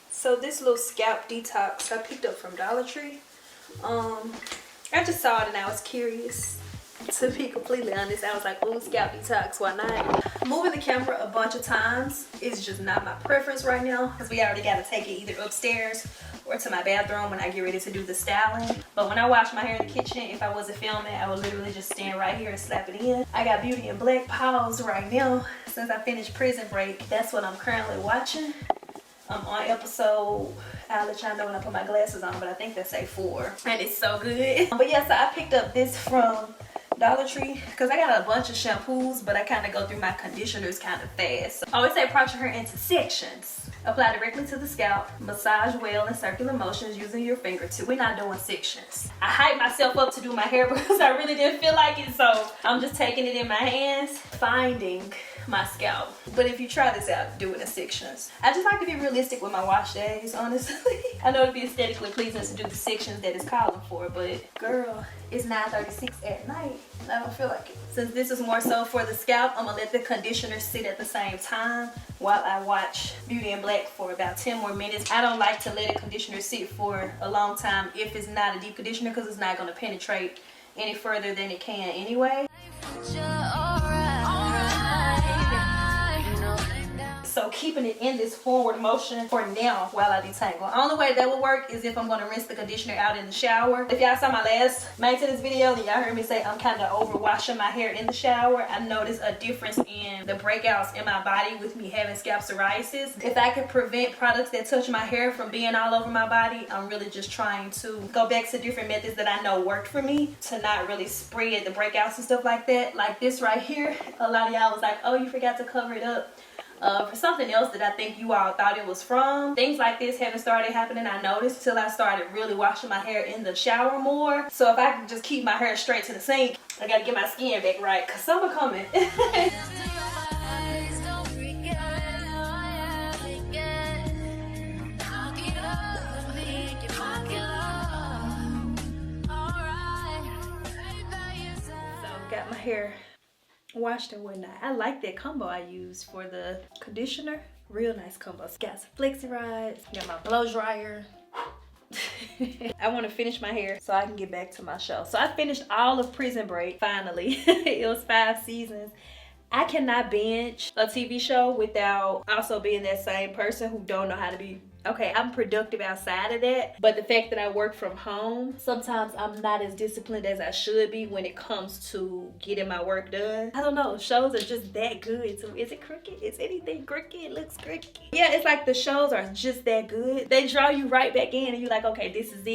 So this little scalp detox I picked up from Dollar Tree. I just saw it and I was curious. To be completely honest, I was like, oh, scalp detox, why not? Moving the camera a bunch of times is just not my preference right now, because we already got to take it either upstairs or to my bathroom when I get ready to do the styling. But when I wash my hair in the kitchen, if I wasn't filming, I would literally just stand right here and slap it in. I got Beauty in Black paused right now since I finished Prison Break. That's what I'm currently watching. I'm on episode, I'll let y'all know when I put my glasses on, but I think that's A4. And it's so good. But yeah, so I picked up this from Dollar Tree because I got a bunch of shampoos, but I kind of go through my conditioners kind of fast. So I always say approach your hair into sections. Apply directly to the scalp. Massage well in circular motions using your fingertips. We're not doing sections. I hyped myself up to do my hair because I really didn't feel like it, so I'm just taking it in my hands, finding my scalp. But if you try this out, do it in sections. I just like to be realistic with my wash days, honestly. I know it'd be aesthetically pleasing to do the sections that it's calling for, but girl, it's 9:36 at night. I don't feel like it. Since this is more so for the scalp, I'm gonna let the conditioner sit at the same time while I watch Beauty in Black for about 10 more minutes. I don't like to let a conditioner sit for a long time if it's not a deep conditioner, because it's not gonna penetrate any further than it can anyway. So keeping it in this forward motion for now while I detangle. The only way that will work is if I'm going to rinse the conditioner out in the shower. If y'all saw my last maintenance video, then y'all heard me say I'm kind of over washing my hair in the shower. I noticed a difference in the breakouts in my body with me having scalp psoriasis. If I can prevent products that touch my hair from being all over my body, I'm really just trying to go back to different methods that I know worked for me to not really spread the breakouts and stuff like that. Like this right here, a lot of y'all was like, oh, you forgot to cover it up. For something else that I think you all thought it was from. Things like this haven't started happening, I noticed, till I started really washing my hair in the shower more. So if I can just keep my hair straight to the sink, I gotta get my skin back right, because summer coming. So got my hair washed and whatnot. I like that combo I used for the conditioner. Real nice combo. Got some Flexi Rods, got my blow dryer. I want to finish my hair so I can get back to my show. So I finished all of Prison Break finally. It was 5 seasons. I cannot binge a TV show without also being that same person who don't know how to be Okay, I'm productive outside of that, but the fact that I work from home, sometimes I'm not as disciplined as I should be when it comes to getting my work done. I don't know, shows are just that good. So is it crooked? Is anything crooked? It looks crooked. Yeah, it's like the shows are just that good. They draw you right back in and you're like, okay, this is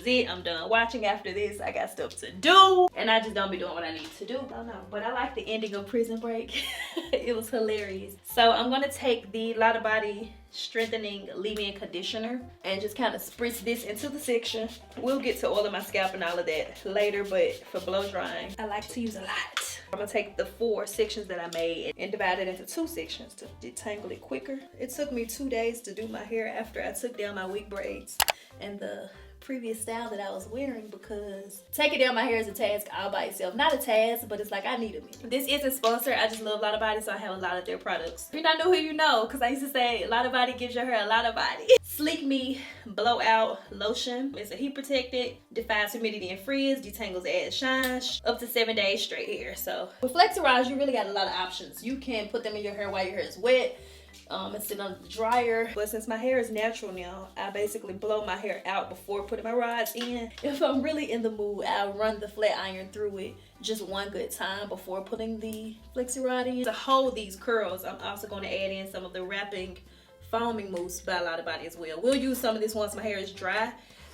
it. I'm done watching after this. I got stuff to do. And I just don't be doing what I need to do. I don't know, but I like the ending of Prison Break. It was hilarious. So I'm gonna take the Lotta Body strengthening leave-in conditioner and just kind of spritz this into the section. We'll get to oiling my scalp and all of that later, but for blow drying, I like to use a lot. I'm gonna take the 4 sections that I made and divide it into 2 sections to detangle it quicker. It took me 2 days to do my hair after I took down my wig braids and the previous style that I was wearing, because taking down my hair is a task all by itself. Not a task, but it's like I need it. This isn't sponsored. I just love Lotta Body, so I have a lot of their products. If you're not new here, you know, because I used to say Lotta Body gives your hair a lot of body. Sleek Me Blowout Lotion. It's a heat protected, defies humidity and frizz, detangles, adds shine, up to 7 days straight hair. So with Flexi Rods, you really got a lot of options. You can put them in your hair while your hair is wet. And sit on the dryer. But since my hair is natural now, I basically blow my hair out before putting my rods in. If I'm really in the mood, I'll run the flat iron through it just one good time before putting the Flexi Rod in. To hold these curls, I'm also going to add in some of the wrapping foaming mousse by Lotta Body as well. We'll use some of this once my hair is dry,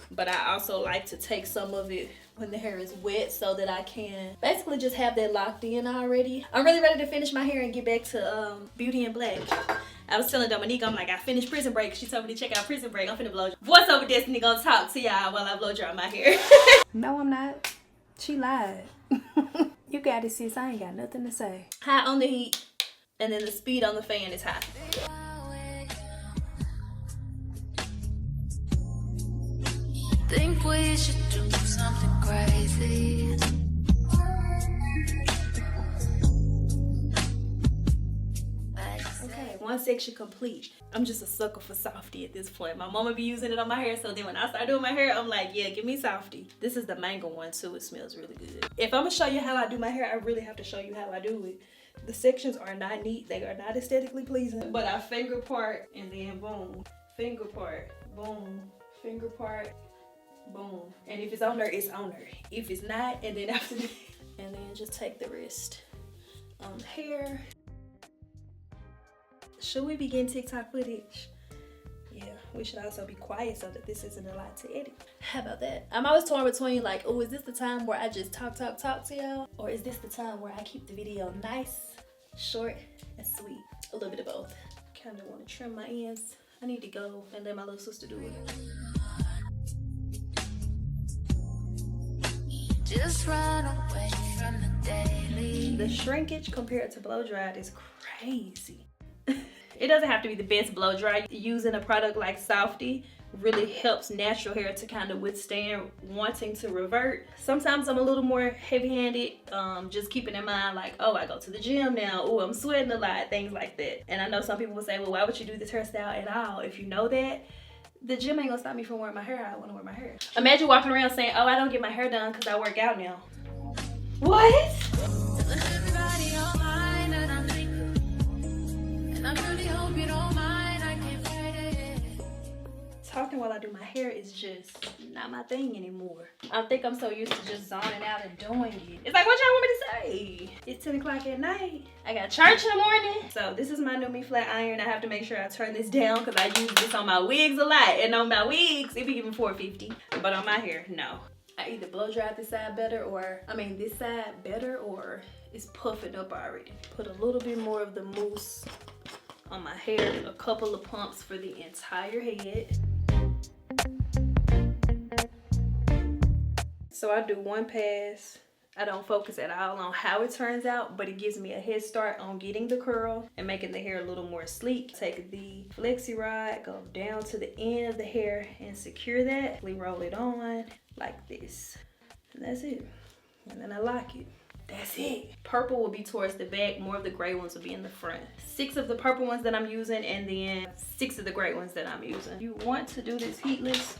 but I also like to take some of it when the hair is wet so that I can basically just have that locked in already. I'm really ready to finish my hair and get back to Beauty in Black. I was telling Dominique, I'm like, I finished Prison Break. She told me to check out Prison Break. I'm finna blow. Voice over Destiny gonna talk to y'all while I blow dry my hair. No, I'm not. She lied. You got it, sis. I ain't got nothing to say. High on the heat, and then the speed on the fan is high. Think we should do something crazy. Okay, 1 section complete. I'm just a sucker for Softy at this point. My mama be using it on my hair, so then when I start doing my hair, I'm like, yeah, give me Softy. This is the mango one too. It smells really good. If I'm gonna show you how I do my hair, I really have to show you how I do it. The sections are not neat. They are not aesthetically pleasing, but I finger part and then boom. Finger part, boom. Finger part, boom. And if it's on there, it's on there. If it's not, and then after that, and then just take the rest on the hair. Should we begin TikTok footage? Yeah, we should also be quiet so that this isn't a lot to edit. How about that? I'm always torn between like, oh, is this the time where I just talk to y'all? Or is this the time where I keep the video nice, short, and sweet? A little bit of both. Kind of want to trim my ends. I need to go and let my little sister do it. Just run away from the daily. The shrinkage compared to blow dried is crazy. It doesn't have to be the best blow dry. Using a product like Softy really helps natural hair to kind of withstand wanting to revert. Sometimes I'm a little more heavy-handed, just keeping in mind like, oh, I go to the gym now, oh, I'm sweating a lot, things like that. And I know some people will say, well, why would you do this hairstyle at all? If you know that, the gym ain't gonna stop me from wearing my hair. I want to wear my hair. Imagine walking around saying, oh, I don't get my hair done because I work out now. What? Talking while I do my hair is just not my thing anymore. I think I'm so used to just zoning out and doing it. It's like, what y'all want me to say? It's 10 o'clock at night. I got church in the morning. So this is my new Me flat iron. I have to make sure I turn this down because I use this on my wigs a lot. And on my wigs, it be even $4.50. But on my hair, no. I either blow dry this side better or, this side better, or it's puffing up already. Put a little bit more of the mousse on my hair. A couple of pumps for the entire head. So I do one pass. I don't focus at all on how it turns out, but it gives me a head start on getting the curl and making the hair a little more sleek. Take the Flexi Rod, go down to the end of the hair and secure that. We roll it on like this. And that's it. And then I lock it. That's it. Purple will be towards the back. More of the gray ones will be in the front. 6 of the purple ones that I'm using and then 6 of the gray ones that I'm using. You want to do this heatless,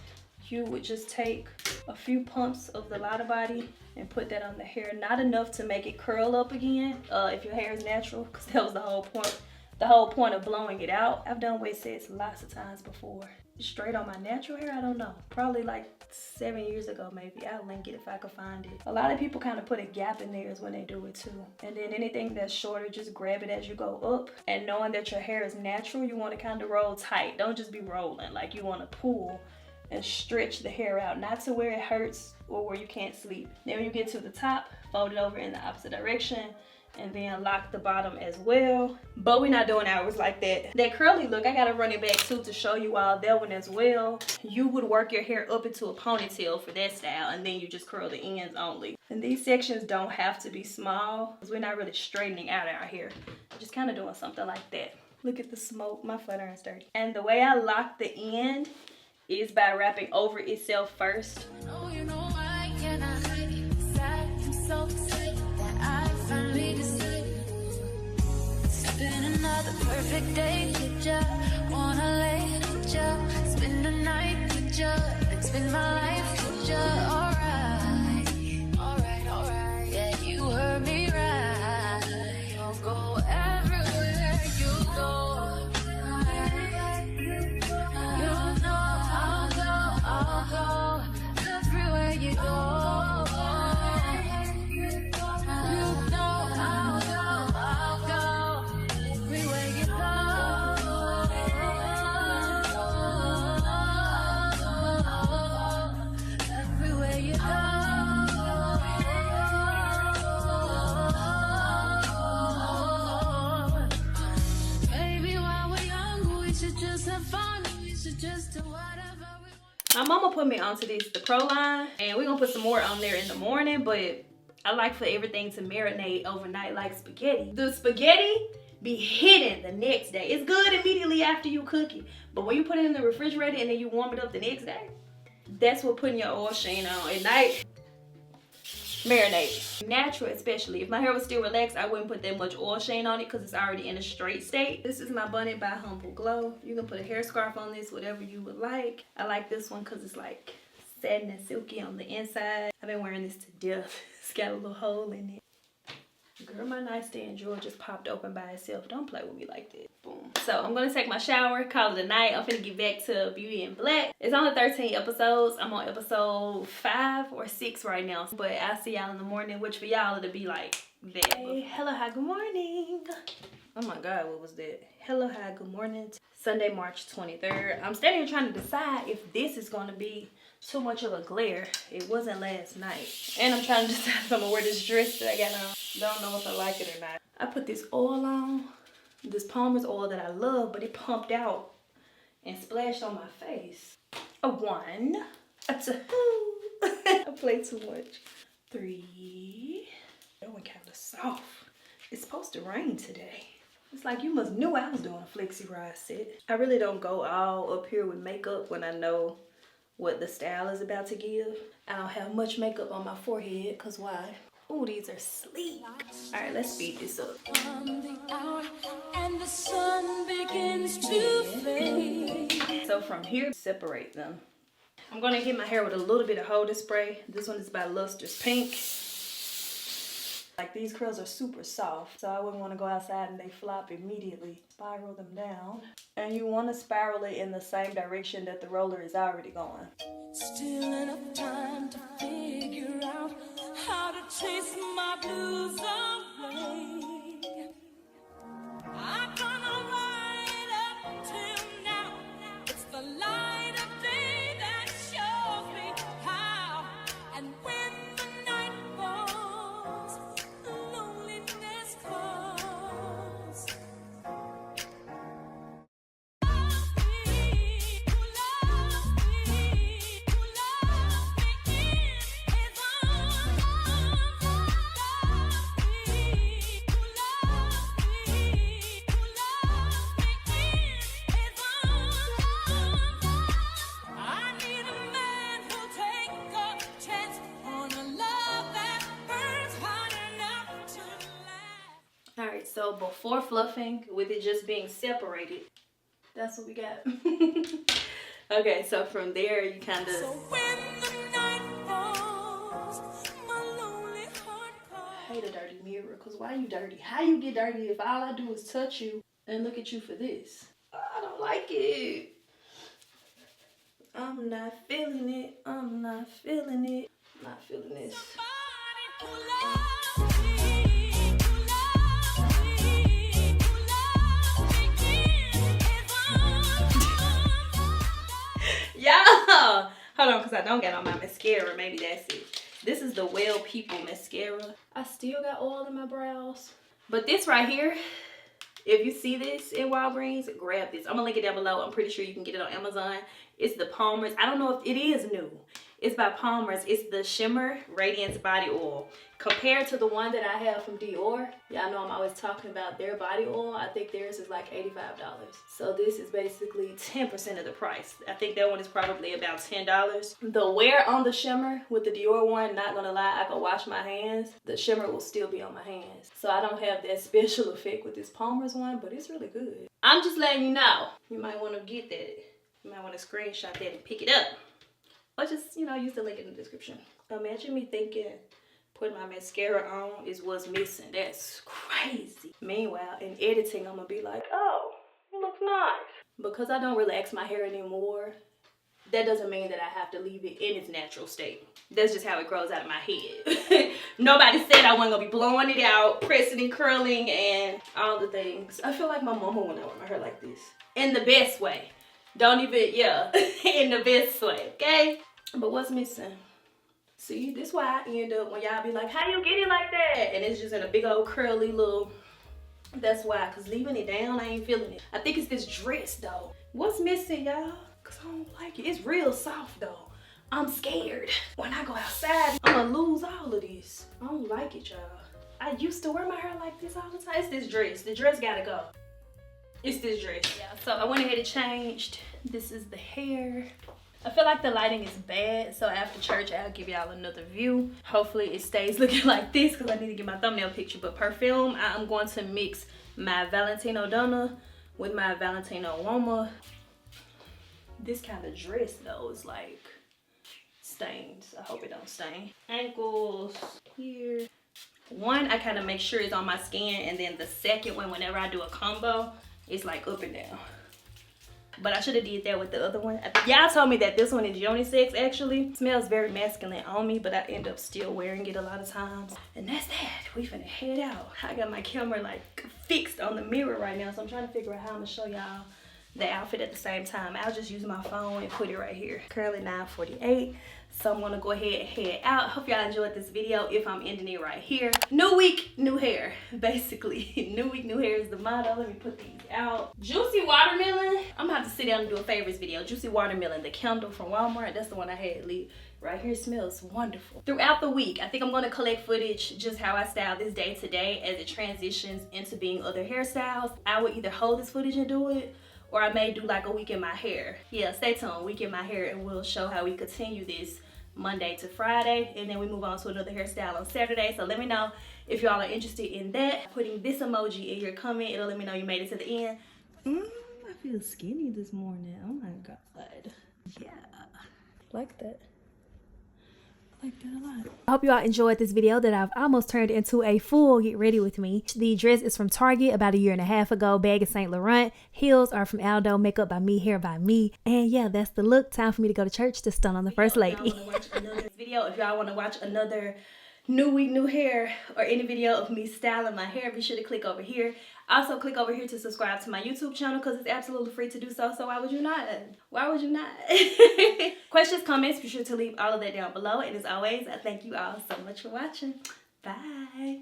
you would just take a few pumps of the Lotta Body and put that on the hair. Not enough to make it curl up again if your hair is natural, because that was the whole point the whole point of blowing it out. I've done wet sets lots of times before. Straight on my natural hair, I don't know. Probably like 7 years ago maybe. I'll link it if I can find it. A lot of people kind of put a gap in theirs when they do it too. And then anything that's shorter, just grab it as you go up. And knowing that your hair is natural, you want to kind of roll tight. Don't just be rolling. Like you want to pull and stretch the hair out, not to where it hurts or where you can't sleep. Then when you get to the top, fold it over in the opposite direction and then lock the bottom as well. But we're not doing ours like that. That curly look, I gotta run it back too to show you all that one as well. You would work your hair up into a ponytail for that style and then you just curl the ends only. And these sections don't have to be small because we're not really straightening out our hair. We're just kind of doing something like that. Look at the smoke, my flat iron's dirty. And the way I lock the end is by wrapping over itself first. You know I cannot hide it. I'm so excited that I finally decided. It's been another perfect day with ya. Wanna lay with ya, spend the night with ya, and spend my life with ya. Alright, alright, alright. Yeah, you heard me right. You'll go everywhere you go. I'll go everywhere you go. You know I'll go everywhere you go. Everywhere you go. Maybe while we're young, we should just have fun. We should just do whatever. My mama put me onto this, the Pro line, and we're gonna put some more on there in the morning, but I like for everything to marinate overnight like spaghetti. The spaghetti be hidden the next day. It's good immediately after you cook it, but when you put it in the refrigerator and then you warm it up the next day, that's what putting your oil sheen on at night. Marinate. Natural especially. If my hair was still relaxed, I wouldn't put that much oil sheen on it because it's already in a straight state. This is my bonnet by Humble Glow. You can put a hair scarf on this, whatever you would like. I like this one because it's like satin and silky on the inside. I've been wearing this to death. It's got a little hole in it. Girl, my nightstand drawer just popped open by itself. Don't play with me like that. Boom. So I'm gonna take my shower, call it a night. I'm finna get back to Beauty in Black. It's only 13 episodes. I'm on episode 5 or 6 right now. But I'll see y'all in the morning, which for y'all it'll be like that. Hey, hello, hi, good morning. Oh my God, what was that? Hello, hi, good morning. Sunday, March 23rd. I'm standing here trying to decide if this is gonna be too much of a glare. It wasn't last night. And I'm trying to decide if I'm gonna wear this dress that I got on. Don't know if I like it or not. I put this oil on, this Chalmers oil that I love, but it pumped out and splashed on my face. A 1, a 2. I play too much. 3. That one kind of soft. It's supposed to rain today. It's like you must knew I was doing a Flexi Rod Set. I really don't go all up here with makeup when I know what the style is about to give. I don't have much makeup on my forehead, cause why? Ooh, these are sleek. All right, let's speed this up. And the sun begins to fade. So from here, separate them. I'm gonna hit my hair with a little bit of holding spray. This one is by Luster's Pink. Like these curls are super soft, so I wouldn't want to go outside and they flop immediately. Spiral them down. And you want to spiral it in the same direction that the roller is already going. Still enough time to figure out how to chase my blues away. I've gone right up till now. It's the light of day that shows me how. And when the night falls, the loneliness calls. Alright, so before fluffing, with it just being separated, that's what we got. Okay, so from there you kind of... So when the night falls, my lonely heart calls. I hate a dirty mirror, because why you dirty? How you get dirty if all I do is touch you And look at you for this. I don't like it. I'm not feeling it. I'm not feeling it. Not feeling this. Y'all, hold on, because I don't got on my mascara. Maybe that's it. This is the Well People mascara. I still got oil in my brows. But this right here, if you see this in Walgreens, grab this. I'm gonna link it down below. I'm pretty sure you can get it on Amazon. It's the Chalmers. I don't know if it is new. It's by Chalmers. It's the Shimmer Radiance Body Oil. Compared to the one that I have from Dior, y'all know I'm always talking about their body oil. I think theirs is like $85. So this is basically 10% of the price. I think that one is probably about $10. The wear on the shimmer with the Dior one, not gonna lie, I can wash my hands. The shimmer will still be on my hands. So I don't have that special effect with this Chalmers one, but it's really good. I'm just letting you know. You might want to get that. You might want to screenshot that and pick it up. Or just, you know, use the link in the description. Imagine me thinking putting my mascara on is what's missing. That's crazy. Meanwhile, in editing, I'm gonna be like, oh, it looks nice. Because I don't relax my hair anymore, that doesn't mean that I have to leave it in its natural state. That's just how it grows out of my head. Nobody said I wasn't gonna be blowing it out, pressing and curling, and all the things. I feel like my mama when I wear my hair like this. In the best way. Don't even, yeah, in the best way, okay? But what's missing? See, this is why I end up when y'all be like, how you get it like that? And it's just in a big old curly little, that's why, because leaving it down, I ain't feeling it. I think it's this dress though. What's missing, y'all? Because I don't like it. It's real soft though. I'm scared. When I go outside, I'm gonna lose all of this. I don't like it, y'all. I used to wear my hair like this all the time. It's this dress. The dress gotta go. It's this dress. Yeah, so I went ahead and changed. This is the hair. I feel like the lighting is bad, so after church I'll give y'all another view. Hopefully it stays looking like this because I need to get my thumbnail picture. But perfume, I'm going to mix my Valentino Donna with my Valentino Uomo. This kind of dress though is like stains. I hope it don't stain. Ankles here. One I kind of make sure it's on my skin, and then the second one, whenever I do a combo, it's like up and down. But I should have did that with the other one. Y'all told me that this one is unisex actually. It smells very masculine on me, but I end up still wearing it a lot of times. And that's that. We finna head out. I got my camera like fixed on the mirror right now, so I'm trying to figure out how I'm gonna show y'all the outfit at the same time. I'll just use my phone and put it right here. Currently 9:48. So I'm gonna go ahead and head out. Hope y'all enjoyed this video if I'm ending it right here. New week, new hair, basically. New week, new hair is the motto. Let me put these out. Juicy watermelon. I'm gonna have to sit down and do a favorites video. Juicy watermelon, the candle from Walmart. That's the one I had leave right here. It smells wonderful. Throughout the week, I think I'm gonna collect footage just how I style this day to day as it transitions into being other hairstyles. I would either hold this footage and do it, or I may do like a week in my hair. Yeah, stay tuned, week in my hair, and we'll show how we continue this Monday to Friday, and then we move on to another hairstyle on Saturday. So let me know if y'all are interested in that. Putting this emoji in your comment, it'll let me know you made it to the end. I feel skinny this morning. Oh my god. Yeah, like that. Like that a lot. I hope you all enjoyed this video that I've almost turned into a full get ready with me. The dress is from Target about a year and a half ago. Bag is St. Laurent. Heels are from Aldo. Makeup by me, hair by me. And yeah, that's the look. Time for me to go to church to stun on the first lady. If y'all want to watch another new week, new hair, or any video of me styling my hair, be sure to click over here. Also, click over here to subscribe to my YouTube channel because it's absolutely free to do so. So why would you not? Why would you not? Questions, comments, be sure to leave all of that down below. And as always, I thank you all so much for watching. Bye.